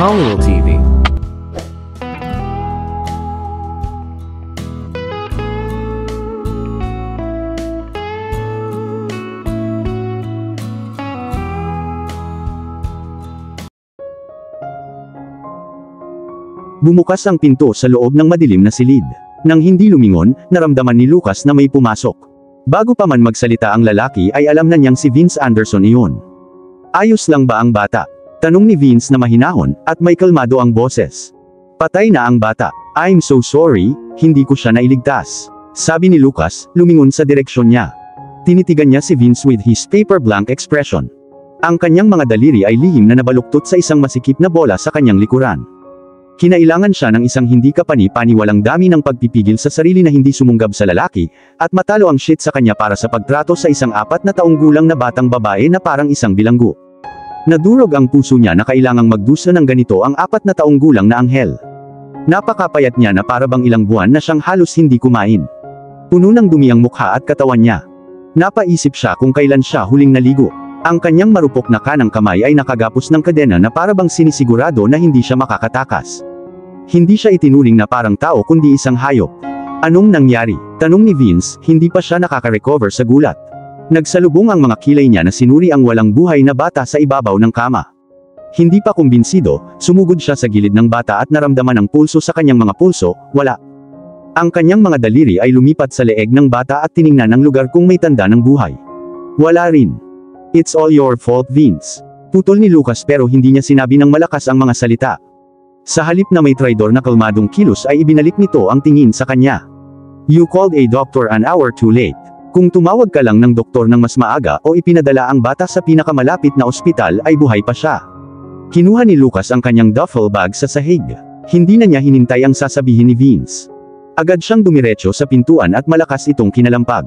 Hollywood TV. Bumukas ang pinto sa loob ng madilim na silid. Nang hindi lumingon, naramdaman ni Lucas na may pumasok. Bago pa man magsalita ang lalaki ay alam na niyang si Vince Anderson iyon. Ayos lang ba ang bata? Tanong ni Vince na mahinahon, at may kalmado ang boses. Patay na ang bata. I'm so sorry, hindi ko siya nailigtas. Sabi ni Lucas, lumingon sa direksyon niya. Tinitigan niya si Vince with his paper blank expression. Ang kanyang mga daliri ay lihim na nabaluktot sa isang masikip na bola sa kanyang likuran. Kinailangan siya ng isang hindi kapani-paniwalang dami ng pagpipigil sa sarili na hindi sumunggab sa lalaki, at matalo ang shit sa kanya para sa pagtrato sa isang 4 na taong gulang na batang babae na parang isang bilanggo. Nadurog ang puso niya na kailangang magdusa ng ganito ang 4 na taong gulang na anghel. Napakapayat niya na para bang ilang buwan na siyang halos hindi kumain. Puno ng dumi ang mukha at katawan niya. Napaisip siya kung kailan siya huling naligo. Ang kanyang marupok na kanang kamay ay nakagapos ng kadena na para bang sinisigurado na hindi siya makakatakas. Hindi siya itinuring na parang tao kundi isang hayop. Anong nangyari? Tanong ni Vince, hindi pa siya nakaka-recover sa gulat. Nagsalubong ang mga kilay niya na sinuri ang walang buhay na bata sa ibabaw ng kama. Hindi pa kumbinsido, sumugod siya sa gilid ng bata at naramdaman ang pulso sa kanyang mga pulso, wala. Ang kanyang mga daliri ay lumipat sa leeg ng bata at tiningnan ang lugar kung may tanda ng buhay. Wala rin. It's all your fault, Vince. Putol ni Lucas pero hindi niya sinabi ng malakas ang mga salita. Sa halip na may traidor na kalmadong kilos ay ibinalik nito ang tingin sa kanya. You called a doctor an hour too late. Kung tumawag ka lang ng doktor ng mas maaga o ipinadala ang bata sa pinakamalapit na ospital ay buhay pa siya. Kinuha ni Lucas ang kanyang duffel bag sa sahig. Hindi na niya hinintay ang sasabihin ni Vince. Agad siyang dumiretso sa pintuan at malakas itong kinalampag.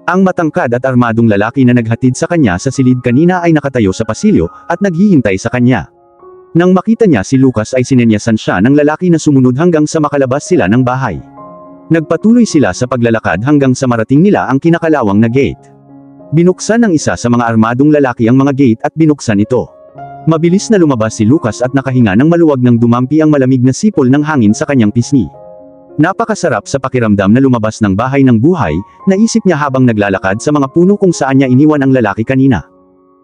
Ang matangkad at armadong lalaki na naghatid sa kanya sa silid kanina ay nakatayo sa pasilyo, at naghihintay sa kanya. Nang makita niya si Lucas ay sinenyasan siya ng lalaki na sumunod hanggang sa makalabas sila ng bahay. Nagpatuloy sila sa paglalakad hanggang sa marating nila ang kinakalawang na gate. Binuksan ng isa sa mga armadong lalaki ang mga gate at binuksan ito. Mabilis na lumabas si Lucas at nakahinga ng maluwag nang dumampi ang malamig na sipol ng hangin sa kanyang pisngi. Napakasarap sa pakiramdam na lumabas ng bahay ng buhay, naisip niya habang naglalakad sa mga puno kung saan niya iniwan ang lalaki kanina.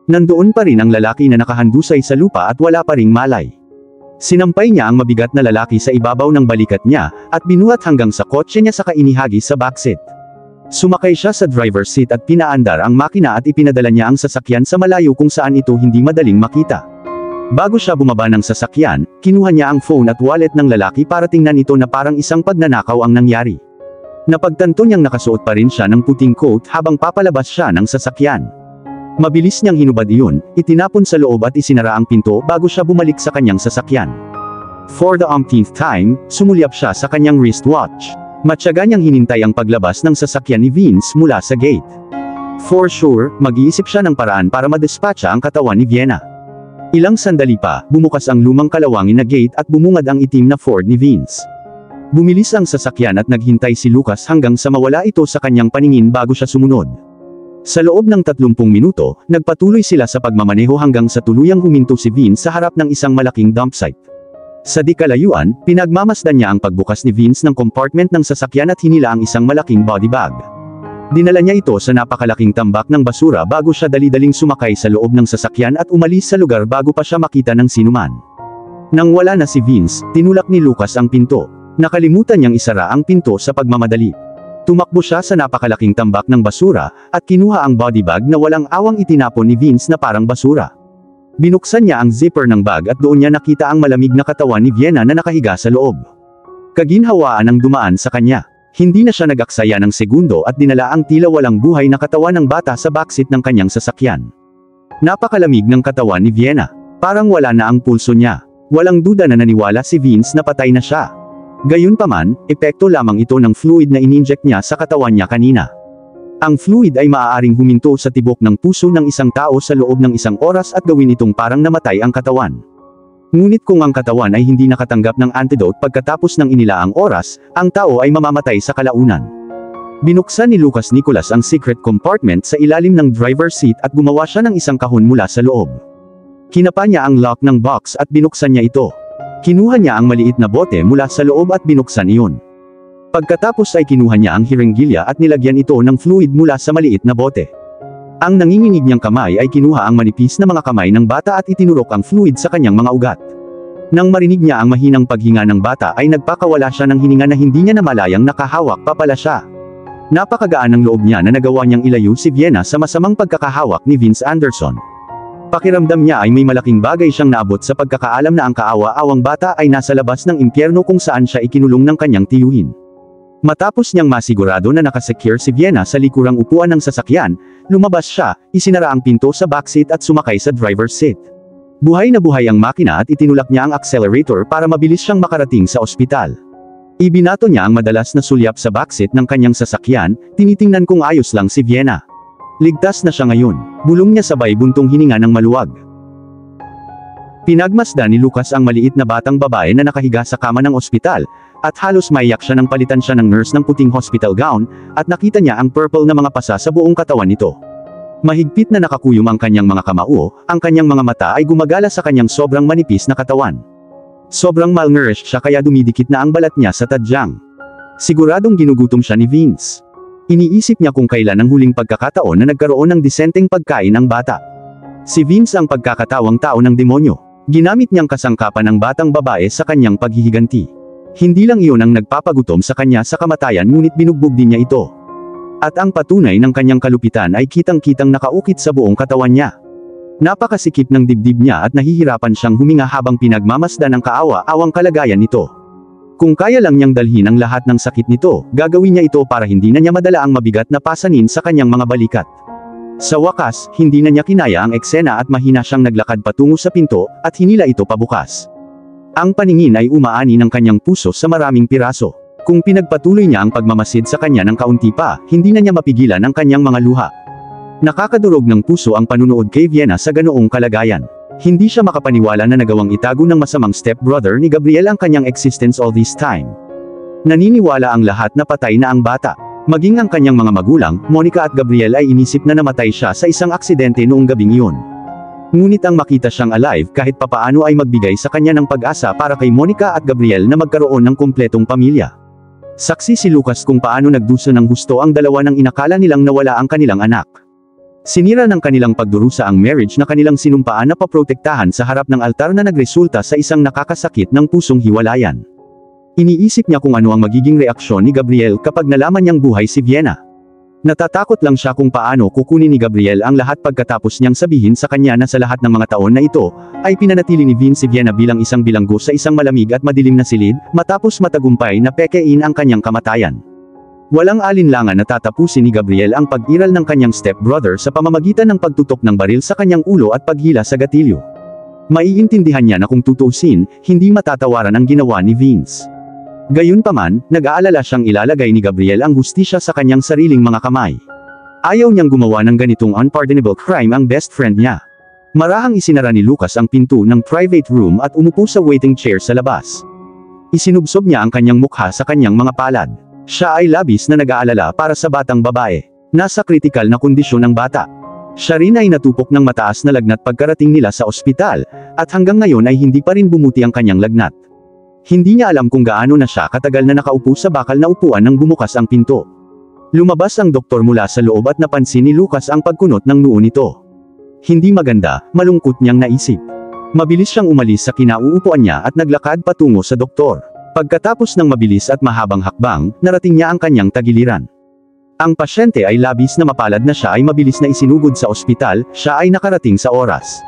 Nandoon pa rin ang lalaki na nakahandusay sa lupa at wala pa ring malay. Sinampay niya ang mabigat na lalaki sa ibabaw ng balikat niya, at binuhat hanggang sa kotse niya saka inihagis sa backseat. Sumakay siya sa driver's seat at pinaandar ang makina at ipinadala niya ang sasakyan sa malayo kung saan ito hindi madaling makita. Bago siya bumaba ng sasakyan, kinuha niya ang phone at wallet ng lalaki para tingnan ito na parang isang pagnanakaw ang nangyari. Napagtanto niyang nakasuot pa rin siya ng puting coat habang papalabas siya ng sasakyan. Mabilis niyang hinubad iyon, itinapon sa loob at isinara ang pinto bago siya bumalik sa kanyang sasakyan. For the umpteenth time, sumulyap siya sa kanyang wristwatch. Matyaga niyang hinintay ang paglabas ng sasakyan ni Vince mula sa gate. For sure, mag-iisip siya ng paraan para madispatcha ang katawan ni Vienna. Ilang sandali pa, bumukas ang lumang kalawangin na gate at bumungad ang itim na Ford ni Vince. Bumilis ang sasakyan at naghintay si Lucas hanggang sa mawala ito sa kanyang paningin bago siya sumunod. Sa loob ng 30 minuto, nagpatuloy sila sa pagmamaneho hanggang sa tuluyang huminto si Vince sa harap ng isang malaking dump site. Sa di kalayuan, pinagmamasdan niya ang pagbukas ni Vince ng compartment ng sasakyan at hinila ang isang malaking body bag. Dinala niya ito sa napakalaking tambak ng basura bago siya dali-daling sumakay sa loob ng sasakyan at umalis sa lugar bago pa siya makita ng sinuman. Nang wala na si Vince, tinulak ni Lucas ang pinto. Nakalimutan niyang isara ang pinto sa pagmamadali. Tumakbo siya sa napakalaking tambak ng basura, at kinuha ang body bag na walang awang itinapon ni Vince na parang basura. Binuksan niya ang zipper ng bag at doon niya nakita ang malamig na katawan ni Vienna na nakahiga sa loob. Kaginhawaan ang dumaan sa kanya. Hindi na siya nag-aksaya ng segundo at dinala ang tila walang buhay na katawan ng bata sa backseat ng kanyang sasakyan. Napakalamig ng katawan ni Vienna. Parang wala na ang pulso niya. Walang duda na naniwala si Vince na patay na siya. Gayunpaman, epekto lamang ito ng fluid na ininject niya sa katawan niya kanina. Ang fluid ay maaaring huminto sa tibok ng puso ng isang tao sa loob ng isang oras at gawin itong parang namatay ang katawan. Ngunit kung ang katawan ay hindi nakatanggap ng antidote pagkatapos ng inilaang oras, ang tao ay mamamatay sa kalaunan. Binuksan ni Lucas Nicolas ang secret compartment sa ilalim ng driver's seat at gumawa siya ng isang kahon mula sa loob. Kinapa niya ang lock ng box at binuksan niya ito. Kinuha niya ang maliit na bote mula sa loob at binuksan iyon. Pagkatapos ay kinuha niya ang hirenggilya at nilagyan ito ng fluid mula sa maliit na bote. Ang nanginginig niyang kamay ay kinuha ang manipis na mga kamay ng bata at itinurok ang fluid sa kanyang mga ugat. Nang marinig niya ang mahinang paghinga ng bata ay nagpakawala siya ng hininga na hindi niya namalayang nakahawak pa pala siya. Napakagaan ng loob niya na nagawa niyang ilayo si Vienna sa masamang pagkakahawak ni Vince Anderson. Pakiramdam niya ay may malaking bagay siyang naabot sa pagkakaalam na ang kaawa-awang bata ay nasa labas ng impyerno kung saan siya ikinulong ng kanyang tiyuhin. Matapos niyang masigurado na nakasecure si Vienna sa likurang upuan ng sasakyan, lumabas siya, isinara ang pinto sa backseat at sumakay sa driver's seat. Buhay na buhay ang makina at itinulak niya ang accelerator para mabilis siyang makarating sa ospital. Ibinato niya ang madalas na sulyap sa backseat ng kanyang sasakyan, tinitingnan kung ayos lang si Vienna. Ligtas na siya ngayon, bulong niya sabay buntong hininga ng maluwag. Pinagmasdan ni Lucas ang maliit na batang babae na nakahiga sa kama ng ospital, at halos maiyak siya nang palitan siya ng nurse ng puting hospital gown, at nakita niya ang purple na mga pasa sa buong katawan nito. Mahigpit na nakakuyom ang kanyang mga kamao, ang kanyang mga mata ay gumagala sa kanyang sobrang manipis na katawan. Sobrang malnourished siya kaya dumidikit na ang balat niya sa tadyang. Siguradong ginugutom siya ni Vince. Iniisip niya kung kailan ang huling pagkakataon na nagkaroon ng disenteng pagkain ang bata. Si Vince ang pagkakatawang tao ng demonyo. Ginamit niyang kasangkapan ng batang babae sa kanyang paghihiganti. Hindi lang iyon ang nagpapagutom sa kanya sa kamatayan ngunit binugbog din niya ito. At ang patunay ng kanyang kalupitan ay kitang-kitang nakaukit sa buong katawan niya. Napakasikip ng dibdib niya at nahihirapan siyang huminga habang pinagmamasdan ng kaawa-awang kalagayan nito. Kung kaya lang niyang dalhin ang lahat ng sakit nito, gagawin niya ito para hindi na niya madala ang mabigat na pasanin sa kanyang mga balikat. Sa wakas, hindi na niya kinaya ang eksena at mahina siyang naglakad patungo sa pinto, at hinila ito pabukas. Ang paningin ay umaani ng kanyang puso sa maraming piraso. Kung pinagpatuloy niya ang pagmamasid sa kanya ng kaunti pa, hindi na niya mapigilan ang kanyang mga luha. Nakakadurog ng puso ang panunood kay Vienna sa ganoong kalagayan. Hindi siya makapaniwala na nagawang itago ng masamang stepbrother ni Gabriel ang kanyang existence all this time. Naniniwala ang lahat na patay na ang bata. Maging ang kanyang mga magulang, Monica at Gabriel ay inisip na namatay siya sa isang aksidente noong gabing iyon. Ngunit ang makita siyang alive kahit papaano ay magbigay sa kanya ng pag-asa para kay Monica at Gabriel na magkaroon ng kumpletong pamilya. Saksi si Lucas kung paano nagdusa ng husto ang dalawa nang inakala nilang nawala ang kanilang anak. Sinira ng kanilang pagdurusa ang marriage na kanilang sinumpaan na paprotektahan sa harap ng altar na nagresulta sa isang nakakasakit ng pusong hiwalayan. Iniisip niya kung ano ang magiging reaksyon ni Gabriel kapag nalaman niyang buhay si Vienna. Natatakot lang siya kung paano kukunin ni Gabriel ang lahat pagkatapos niyang sabihin sa kanya na sa lahat ng mga taon na ito, ay pinanatili ni Vince si Vienna bilang isang bilanggo sa isang malamig at madilim na silid, matapos matagumpay na pekein ang kanyang kamatayan. Walang alinlangan na tatapusin ni Gabriel ang pag-iral ng kanyang stepbrother sa pamamagitan ng pagtutok ng baril sa kanyang ulo at paghila sa gatilyo. Maiintindihan niya na kung tutuusin, hindi matatawaran ang ginawa ni Vince. Gayunpaman, nag-aalala siyang ilalagay ni Gabriel ang hustisya sa kanyang sariling mga kamay. Ayaw niyang gumawa ng ganitong unpardonable crime ang best friend niya. Marahang isinara ni Lucas ang pinto ng private room at umupo sa waiting chair sa labas. Isinubsob niya ang kanyang mukha sa kanyang mga palad. Siya ay labis na nag-aalala para sa batang babae. Nasa kritikal na kondisyon ng bata. Siya rin ay natupok ng mataas na lagnat pagkarating nila sa ospital, at hanggang ngayon ay hindi pa rin bumuti ang kanyang lagnat. Hindi niya alam kung gaano na siya katagal na nakaupo sa bakal na upuan nang bumukas ang pinto. Lumabas ang doktor mula sa loob at napansin ni Lucas ang pagkunot ng noo nito. Hindi maganda, malungkot niyang naisip. Mabilis siyang umalis sa kinauupuan niya at naglakad patungo sa doktor. Pagkatapos ng mabilis at mahabang hakbang, narating niya ang kanyang tagiliran. Ang pasyente ay labis na mapalad na siya ay mabilis na isinugod sa ospital, siya ay nakarating sa oras.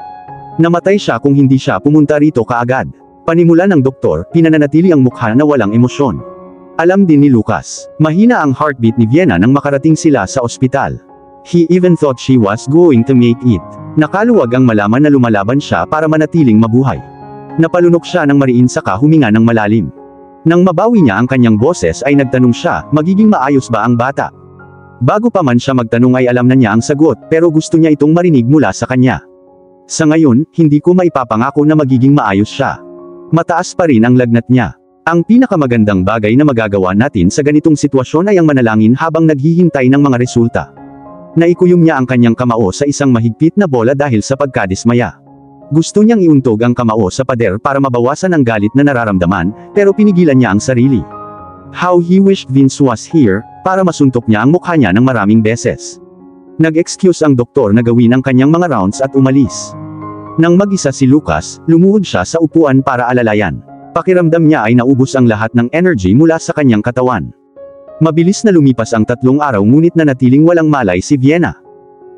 Namatay siya kung hindi siya pumunta rito kaagad. Panimula ng doktor, pinananatili ang mukha na walang emosyon. Alam din ni Lucas, mahina ang heartbeat ni Vienna nang makarating sila sa ospital. He even thought she was going to make it. Nakaluwag ang malaman na lumalaban siya para manatiling mabuhay. Napalunok siya ng mariin saka huminga ng malalim. Nang mabawi niya ang kanyang boses ay nagtanong siya, magiging maayos ba ang bata? Bago pa man siya magtanong ay alam na niya ang sagot, pero gusto niya itong marinig mula sa kanya. Sa ngayon, hindi ko maipapangako na magiging maayos siya. Mataas pa rin ang lagnat niya. Ang pinakamagandang bagay na magagawa natin sa ganitong sitwasyon ay ang manalangin habang naghihintay ng mga resulta. Naikuyom niya ang kanyang kamao sa isang mahigpit na bola dahil sa pagkadismaya. Gusto niyang iuntog ang kamao sa pader para mabawasan ang galit na nararamdaman, pero pinigilan niya ang sarili. How he wished Vince was here, para masuntok niya ang mukha niya ng maraming beses. Nag-excuse ang doktor na gawin ang kanyang mga rounds at umalis. Nang mag-isa si Lucas, lumuhod siya sa upuan para alalayan. Pakiramdam niya ay naubos ang lahat ng energy mula sa kanyang katawan. Mabilis na lumipas ang 3 araw ngunit nanatiling walang malay si Vienna.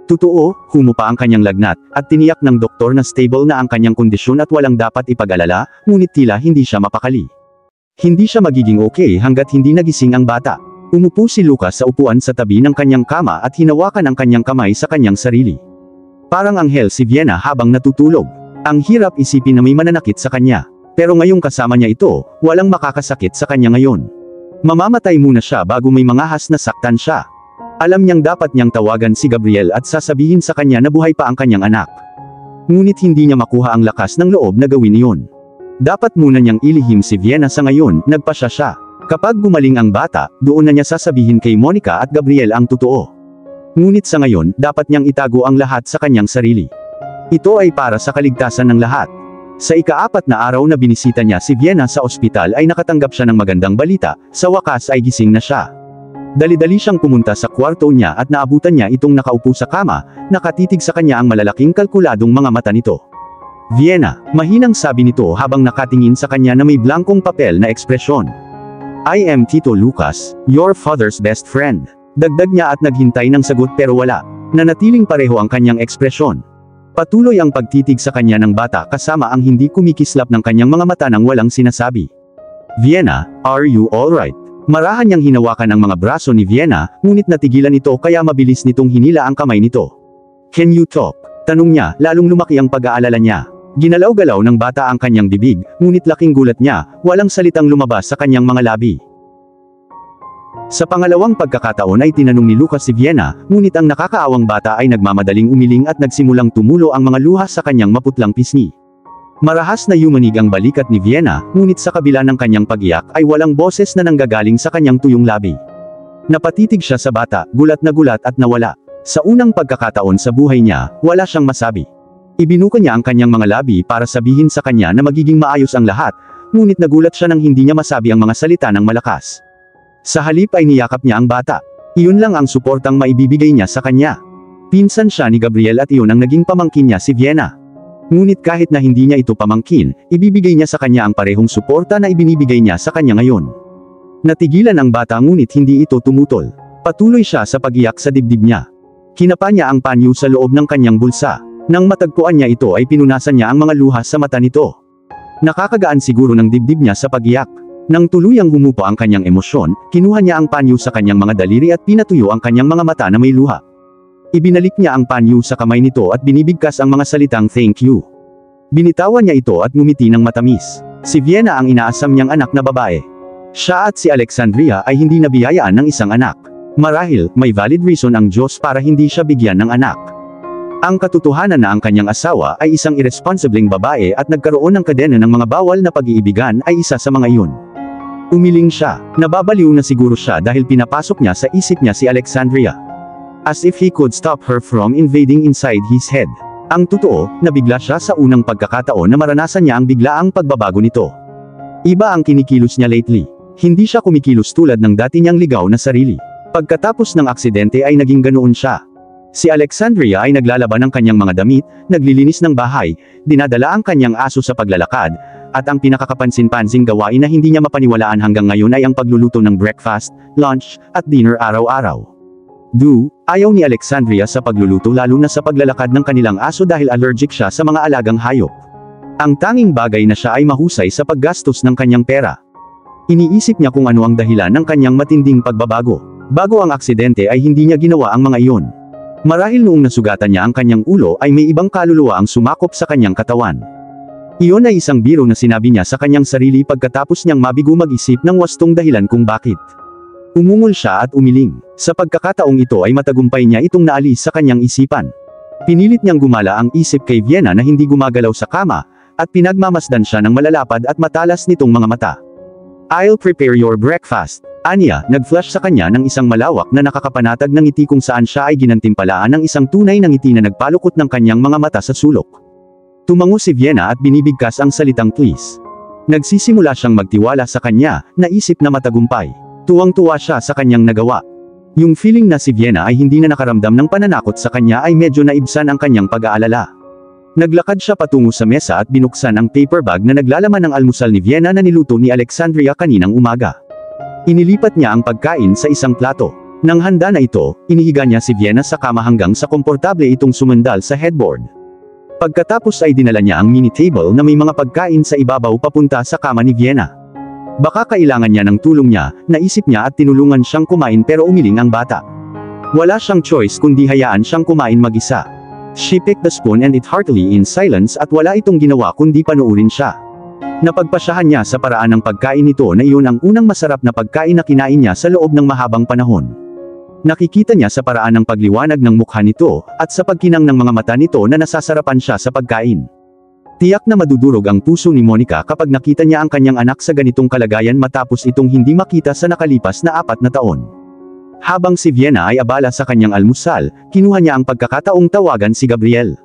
Totoo, humupa ang kanyang lagnat, at tiniyak ng doktor na stable na ang kanyang kondisyon at walang dapat ipag-alala, ngunit tila hindi siya mapakali. Hindi siya magiging okay hanggat hindi nagising ang bata. Umupo si Lucas sa upuan sa tabi ng kanyang kama at hinawakan ang kanyang kamay sa kanyang sarili. Parang anghel si Vienna habang natutulog. Ang hirap isipin na may mananakit sa kanya. Pero ngayong kasama niya ito, walang makakasakit sa kanya ngayon. Mamamatay muna siya bago may mangahas na saktan siya. Alam niyang dapat niyang tawagan si Gabriel at sasabihin sa kanya na buhay pa ang kanyang anak. Ngunit hindi niya makuha ang lakas ng loob na gawin iyon. Dapat muna niyang ilihim si Vienna sa ngayon, nagpasya siya. Kapag gumaling ang bata, doon na niya sasabihin kay Monica at Gabriel ang totoo. Ngunit sa ngayon, dapat niyang itago ang lahat sa kanyang sarili. Ito ay para sa kaligtasan ng lahat. Sa ika-4 na araw na binisita niya si Vienna sa ospital ay nakatanggap siya ng magandang balita, sa wakas ay gising na siya. Dali-dali siyang pumunta sa kwarto niya at naabutan niya itong nakaupo sa kama, nakatitig sa kanya ang malalaking kalkuladong mga mata nito. Vienna, mahinang sabi nito habang nakatingin sa kanya na may blankong papel na ekspresyon. I am Tito Lucas, your father's best friend. Dagdag niya at naghintay ng sagot pero wala. Nanatiling pareho ang kanyang ekspresyon. Patuloy ang pagtitig sa kanya ng bata kasama ang hindi kumikislap ng kanyang mga mata nang walang sinasabi. Vienna, are you alright? Marahan niyang hinawakan ang mga braso ni Vienna, ngunit natigilan ito kaya mabilis nitong hinila ang kamay nito. Can you talk? Tanong niya, lalong lumaki ang pag-aalala niya. Ginalaw-galaw ng bata ang kanyang bibig, ngunit laking gulat niya, walang salitang lumabas sa kanyang mga labi. Sa pangalawang pagkakataon ay tinanong ni Lucas si Vienna, ngunit ang nakakaawang bata ay nagmamadaling umiling at nagsimulang tumulo ang mga luha sa kanyang maputlang pisngi. Marahas na yumanig ang balikat ni Vienna, ngunit sa kabila ng kanyang pag-iyak ay walang boses na nanggagaling sa kanyang tuyong labi. Napatitig siya sa bata, gulat at nawala. Sa unang pagkakataon sa buhay niya, wala siyang masabi. Ibinuka niya ang kanyang mga labi para sabihin sa kanya na magiging maayos ang lahat, ngunit nagulat siya nang hindi niya masabi ang mga salita ng malakas. Sa halip ay niyakap niya ang bata. Iyon lang ang suportang maibibigay niya sa kanya. Pinsan siya ni Gabriel at iyon ang naging pamangkin niya si Vienna. Ngunit kahit na hindi niya ito pamangkin, ibibigay niya sa kanya ang parehong suporta na ibinibigay niya sa kanya ngayon. Natigilan ang bata ngunit hindi ito tumutol. Patuloy siya sa pag-iyak sa dibdib niya. Kinapa niya ang panyo sa loob ng kanyang bulsa. Nang matagpuan niya ito ay pinunasan niya ang mga luha sa mata nito. Nakakagaan siguro ng dibdib niya sa pag-iyak. Nang tuluyang humupa ang kanyang emosyon, kinuha niya ang panyo sa kanyang mga daliri at pinatuyo ang kanyang mga mata na may luha. Ibinalik niya ang panyo sa kamay nito at binibigkas ang mga salitang thank you. Binitawan niya ito at ngumiti ng matamis. Si Vienna ang inaasam niyang anak na babae. Siya at si Alexandria ay hindi nabiyayaan ng isang anak. Marahil, may valid reason ang Diyos para hindi siya bigyan ng anak. Ang katotohanan na ang kanyang asawa ay isang irresponsibleng babae at nagkaroon ng kadena ng mga bawal na pag-iibigan ay isa sa mga iyon. Umiling siya. Nababaliw na siguro siya dahil pinapasok niya sa isip niya si Alexandria. As if he could stop her from invading inside his head. Ang totoo, nabigla siya sa unang pagkakataon na maranasan niya ang biglaang pagbabago nito. Iba ang kinikilos niya lately. Hindi siya kumikilos tulad ng dati niyang ligaw na sarili. Pagkatapos ng aksidente ay naging ganoon siya. Si Alexandria ay naglalaban ng kanyang mga damit, naglilinis ng bahay, dinadala ang kanyang aso sa paglalakad, at ang pinakakapansin-pansing gawain na hindi niya mapaniwalaan hanggang ngayon ay ang pagluluto ng breakfast, lunch, at dinner araw-araw. Ayaw ni Alexandria sa pagluluto lalo na sa paglalakad ng kanilang aso dahil allergic siya sa mga alagang hayop. Ang tanging bagay na siya ay mahusay sa paggastos ng kanyang pera. Iniisip niya kung ano ang dahilan ng kanyang matinding pagbabago. Bago ang aksidente ay hindi niya ginawa ang mga iyon. Marahil noong nasugatan niya ang kanyang ulo ay may ibang kaluluwa ang sumakop sa kanyang katawan. Iyon ay isang biro na sinabi niya sa kanyang sarili pagkatapos niyang mabigo mag-isip ng wastong dahilan kung bakit. Umungol siya at umiling. Sa pagkakataong ito ay matagumpay niya itong naalis sa kanyang isipan. Pinilit niyang gumala ang isip kay Vienna na hindi gumagalaw sa kama, at pinagmamasdan siya ng malalapad at matalas nitong mga mata. I'll prepare your breakfast. Anya, nag-flash sa kanya ng isang malawak na nakakapanatag ng ngiti kung saan siya ay ginantimpalaan ng isang tunay na ngiti na nagpalukot ng kanyang mga mata sa sulok. Tumango si Vienna at binibigkas ang salitang please. Nagsisimula siyang magtiwala sa kanya, naisip na matagumpay. Tuwang-tuwa siya sa kanyang nagawa. Yung feeling na si Vienna ay hindi na nakaramdam ng pananakot sa kanya ay medyo naibsan ang kanyang pag-aalala. Naglakad siya patungo sa mesa at binuksan ang paper bag na naglalaman ng almusal ni Vienna na niluto ni Alexandria kaninang umaga. Inilipat niya ang pagkain sa isang plato. Nang handa na ito, inihiga niya si Vienna sa kama hanggang sa komportable itong sumandal sa headboard. Pagkatapos ay dinala niya ang mini table na may mga pagkain sa ibabaw papunta sa kama ni Vienna. Baka kailangan niya ng tulong niya, naisip niya at tinulungan siyang kumain pero umiling ang bata. Wala siyang choice kundi hayaan siyang kumain mag-isa. She picked the spoon and ate heartily in silence at wala itong ginawa kundi panuurin siya. Napagpasyahan niya sa paraan ng pagkain nito na iyon ang unang masarap na pagkain na kinain niya sa loob ng mahabang panahon. Nakikita niya sa paraan ng pagliwanag ng mukha nito, at sa pagkinang ng mga mata nito na nasasarapan siya sa pagkain. Tiyak na madudurog ang puso ni Monica kapag nakita niya ang kanyang anak sa ganitong kalagayan matapos itong hindi makita sa nakalipas na 4 na taon. Habang si Vienna ay abala sa kanyang almusal, kinuha niya ang pagkakataong tawagan si Gabriel.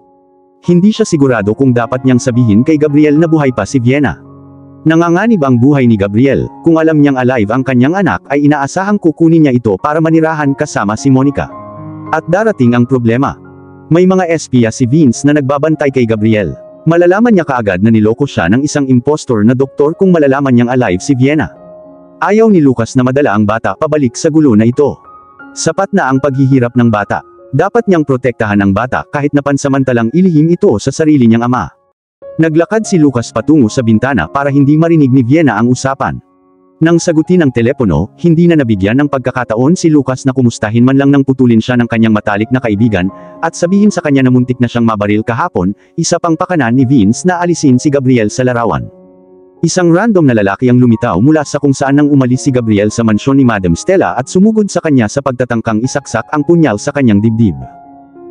Hindi siya sigurado kung dapat niyang sabihin kay Gabriel na buhay pa si Vienna. Nanganganib ang buhay ni Gabriel, kung alam niyang alive ang kanyang anak ay inaasahang kukunin niya ito para manirahan kasama si Monica. At darating ang problema. May mga espiya si Vince na nagbabantay kay Gabriel. Malalaman niya kaagad na niloko siya ng isang impostor na doktor kung malalaman niyang alive si Vienna. Ayaw ni Lucas na madala ang bata pabalik sa gulo na ito. Sapat na ang paghihirap ng bata. Dapat niyang protektahan ang bata kahit na pansamantalang ilihim ito sa sarili niyang ama. Naglakad si Lucas patungo sa bintana para hindi marinig ni Vienna ang usapan. Nang sagutin ang telepono, hindi na nabigyan ng pagkakataon si Lucas na kumustahin man lang nang putulin siya ng kanyang matalik na kaibigan, at sabihin sa kanya na muntik na siyang mabaril kahapon, isa pang pakanan ni Vince na alisin si Gabriel sa larawan. Isang random na lalaki ang lumitaw mula sa kung saan nang umalis si Gabriel sa mansyon ni Madam Stella at sumugod sa kanya sa pagtatangkang isaksak ang punyal sa kanyang dibdib.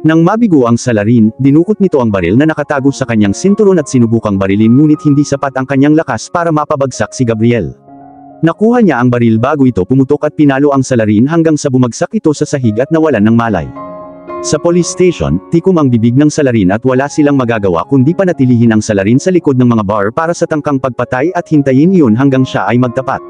Nang mabigo ang salarin, dinukot nito ang baril na nakatago sa kanyang sinturon at sinubukang barilin ngunit hindi sapat ang kanyang lakas para mapabagsak si Gabriel. Nakuha niya ang baril bago ito pumutok at pinalo ang salarin hanggang sa bumagsak ito sa sahig at nawalan ng malay. Sa police station, tikom ang bibig ng salarin at wala silang magagawa kundi panatilihin ang salarin sa likod ng mga bar para sa tangkang pagpatay at hintayin iyon hanggang siya ay magtapat.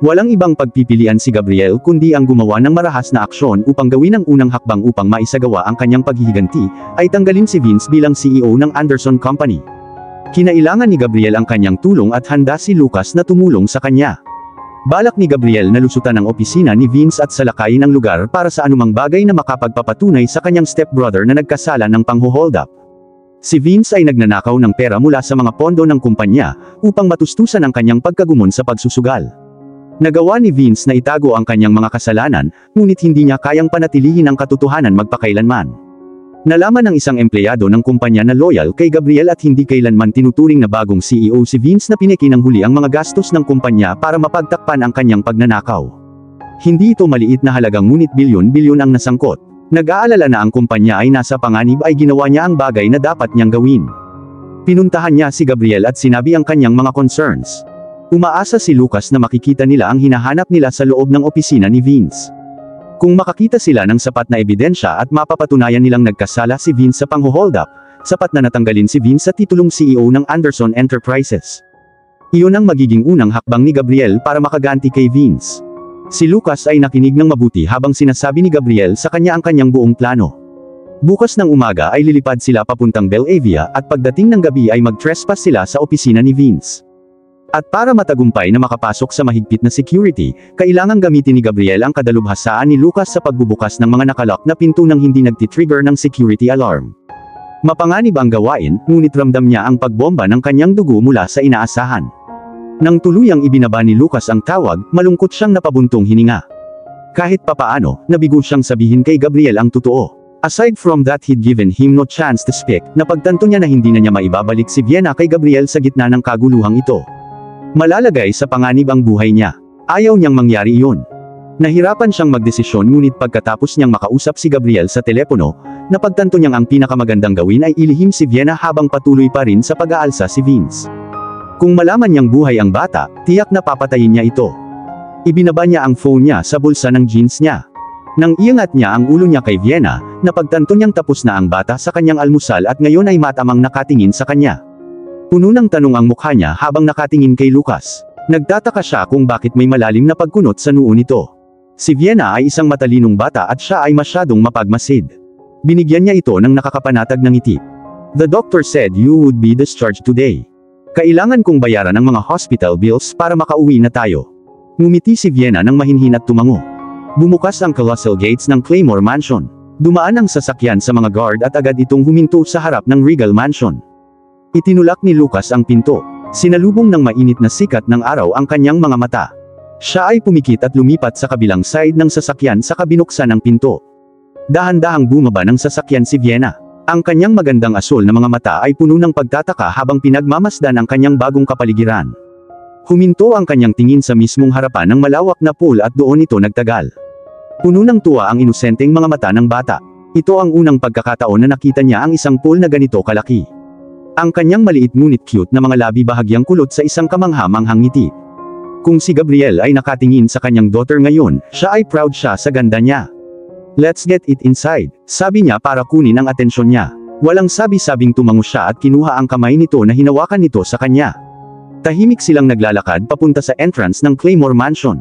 Walang ibang pagpipilian si Gabriel kundi ang gumawa ng marahas na aksyon upang gawin ang unang hakbang upang maisagawa ang kanyang paghihiganti, ay tanggalin si Vince bilang CEO ng Anderson Company. Kinailangan ni Gabriel ang kanyang tulong at handa si Lucas na tumulong sa kanya. Balak ni Gabriel na lusutan ang opisina ni Vince at salakayin ang lugar para sa anumang bagay na makapagpapatunay sa kanyang stepbrother na nagkasala ng pangho-hold up. Si Vince ay nagnanakaw ng pera mula sa mga pondo ng kumpanya, upang matustusan ang kanyang pagkagumon sa pagsusugal. Nagawa ni Vince na itago ang kanyang mga kasalanan, ngunit hindi niya kayang panatilihin ang katotohanan magpakailanman. Nalaman ng isang empleyado ng kumpanya na loyal kay Gabriel at hindi kailanman tinuturing na bagong CEO si Vince na pinikinanghuli ang mga gastos ng kumpanya para mapagtakpan ang kanyang pagnanakaw. Hindi ito maliit na halagang ngunit bilyon-bilyon ang nasangkot. Nag-aalala na ang kumpanya ay nasa panganib ay ginawa niya ang bagay na dapat niyang gawin. Pinuntahan niya si Gabriel at sinabi ang kanyang mga concerns. Umaasa si Lucas na makikita nila ang hinahanap nila sa loob ng opisina ni Vince. Kung makakita sila ng sapat na ebidensya at mapapatunayan nilang nagkasala si Vince sa pangho-hold up, sapat na natanggalin si Vince sa titulong CEO ng Anderson Enterprises. Iyon ang magiging unang hakbang ni Gabriel para makaganti kay Vince. Si Lucas ay nakinig ng mabuti habang sinasabi ni Gabriel sa kanya ang kanyang buong plano. Bukas ng umaga ay lilipad sila papuntang Bellavia at pagdating ng gabi ay mag-trespass sila sa opisina ni Vince. At para matagumpay na makapasok sa mahigpit na security, kailangang gamitin ni Gabriel ang kadalubhasaan ni Lucas sa pagbubukas ng mga nakalock na pinto nang hindi nagtitrigger ng security alarm. Mapanganib ang gawain, ngunit ramdam niya ang pagbomba ng kanyang dugo mula sa inaasahan. Nang tuluyang ibinaba ni Lucas ang tawag, malungkot siyang napabuntong hininga. Kahit papaano, nabigo siyang sabihin kay Gabriel ang totoo. Aside from that, he'd given him no chance to speak, napagtanto niya na hindi na niya maibabalik si Vienna kay Gabriel sa gitna ng kaguluhang ito. Malalagay sa panganib ang buhay niya. Ayaw niyang mangyari iyon. Nahirapan siyang magdesisyon ngunit pagkatapos niyang makausap si Gabriel sa telepono, napagtanto niyang ang pinakamagandang gawin ay ilihim si Vienna habang patuloy pa rin sa pag-aalsa si Vince. Kung malaman niyang buhay ang bata, tiyak na papatayin niya ito. Ibinaba niya ang phone niya sa bulsa ng jeans niya. Nang iangat niya ang ulo niya kay Vienna, napagtanto niyang tapos na ang bata sa kanyang almusal at ngayon ay matamang nakatingin sa kanya. Puno ng tanong ang mukha niya habang nakatingin kay Lucas. Nagtataka siya kung bakit may malalim na pagkunot sa noo nito. Si Vienna ay isang matalinong bata at siya ay masyadong mapagmasid. Binigyan niya ito ng nakakapanatag ng ngiti. The doctor said you would be discharged today. Kailangan kong bayaran ang mga hospital bills para makauwi na tayo. Ngumiti si Vienna ng mahinhin at tumango. Bumukas ang colossal gates ng Claymore Mansion. Dumaan ang sasakyan sa mga guard at agad itong huminto sa harap ng Regal Mansion. Itinulak ni Lucas ang pinto. Sinalubong ng mainit na sikat ng araw ang kanyang mga mata. Siya ay pumikit at lumipat sa kabilang side ng sasakyan saka binuksan ang pinto. Dahan-dahang bumaba ng sasakyan si Vienna. Ang kanyang magandang asul na mga mata ay puno ng pagtataka habang pinagmamasdan ang kanyang bagong kapaligiran. Huminto ang kanyang tingin sa mismong harapan ng malawak na pool at doon ito nagtagal. Puno ng tuwa ang inosenteng mga mata ng bata. Ito ang unang pagkakataon na nakita niya ang isang pool na ganito kalaki. Ang kanyang maliit ngunit cute na mga labi bahagyang kulot sa isang kamangha-manghang ngiti. Kung si Gabriel ay nakatingin sa kanyang daughter ngayon, siya ay proud siya sa ganda niya. Let's get it inside, sabi niya para kunin ang atensyon niya. Walang sabi-sabing tumango siya at kinuha ang kamay nito na hinawakan nito sa kanya. Tahimik silang naglalakad papunta sa entrance ng Claymore Mansion.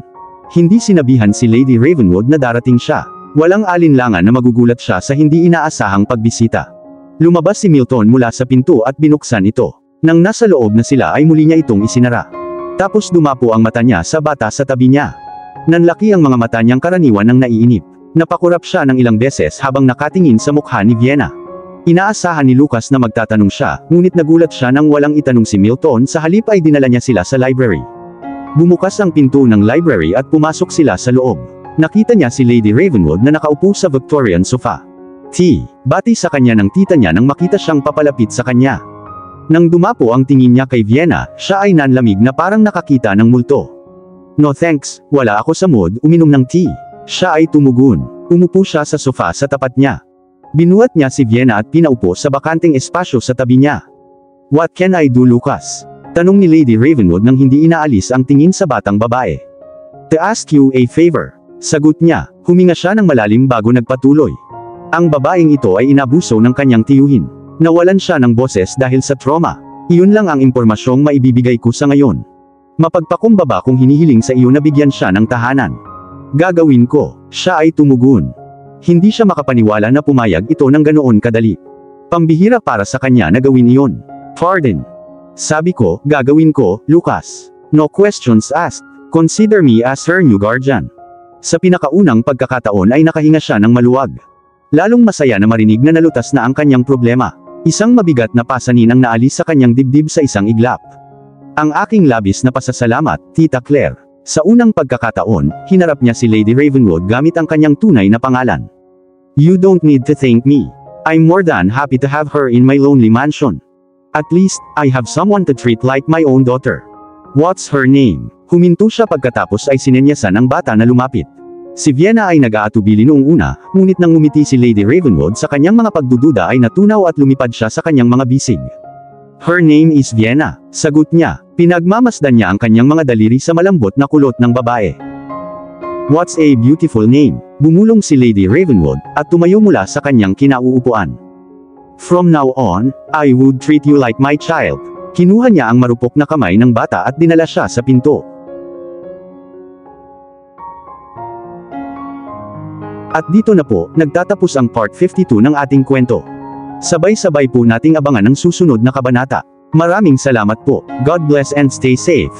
Hindi sinabihan si Lady Ravenwood na darating siya. Walang alinlangan na magugulat siya sa hindi inaasahang pagbisita. Lumabas si Milton mula sa pinto at binuksan ito. Nang nasa loob na sila ay muli niya itong isinara. Tapos dumapo ang mata niya sa bata sa tabi niya. Nanlaki ang mga mata niyang karaniwan ng naiinip. Napakurap siya ng ilang beses habang nakatingin sa mukha ni Vienna. Inaasahan ni Lucas na magtatanong siya, ngunit nagulat siya nang walang itanong si Milton, sa halip ay dinala niya sila sa library. Bumukas ang pinto ng library at pumasok sila sa loob. Nakita niya si Lady Ravenwood na nakaupo sa Victorian sofa. Bati sa kanya ng tita niya nang makita siyang papalapit sa kanya. Nang dumapo ang tingin niya kay Vienna, siya ay nanlamig na parang nakakita ng multo. No thanks, wala ako sa mood uminom ng tea. Siya ay tumugon. Umupo siya sa sofa sa tapat niya. Binuhat niya si Vienna at pinaupo sa bakanteng espasyo sa tabi niya. What can I do, Lucas? Tanong ni Lady Ravenwood nang hindi inaalis ang tingin sa batang babae. To ask you a favor. Sagot niya, huminga siya ng malalim bago nagpatuloy. Ang babaeng ito ay inabuso ng kanyang tiyuhin. Nawalan siya ng boses dahil sa trauma. Iyon lang ang impormasyong maibibigay ko sa ngayon. Mapagpakumbaba kung hinihiling sa iyo na bigyan siya ng tahanan. Gagawin ko, siya ay tumugon. Hindi siya makapaniwala na pumayag ito ng ganoon kadali. Pambihira para sa kanya na gawin iyon. Pardon. Sabi ko, gagawin ko, Lucas. No questions asked. Consider me as her new guardian. Sa pinakaunang pagkakataon ay nakahinga siya ng maluwag. Lalong masaya na marinig na nalutas na ang kanyang problema. Isang mabigat na pasanin ang naalis sa kanyang dibdib sa isang iglap. Ang aking labis na pasasalamat, Tita Claire. Sa unang pagkakataon, hinarap niya si Lady Ravenwood gamit ang kanyang tunay na pangalan. You don't need to thank me. I'm more than happy to have her in my lonely mansion. At least, I have someone to treat like my own daughter. What's her name? Huminto siya pagkatapos ay sinenyasan ang bata na lumapit. Si Vienna ay nag-aatubili noong una, ngunit nang ngumiti si Lady Ravenwood sa kanyang mga pagdududa ay natunaw at lumipad siya sa kanyang mga bisig. Her name is Vienna, sagot niya. Pinagmamasdan niya ang kanyang mga daliri sa malambot na kulot ng babae. What's a beautiful name? Bumulong si Lady Ravenwood, at tumayo mula sa kanyang kinauupuan. From now on, I would treat you like my child. Kinuha niya ang marupok na kamay ng bata at dinala siya sa pinto. At dito na po, nagtatapos ang part 52 ng ating kwento. Sabay-sabay po nating abangan ang susunod na kabanata. Maraming salamat po. God bless and stay safe.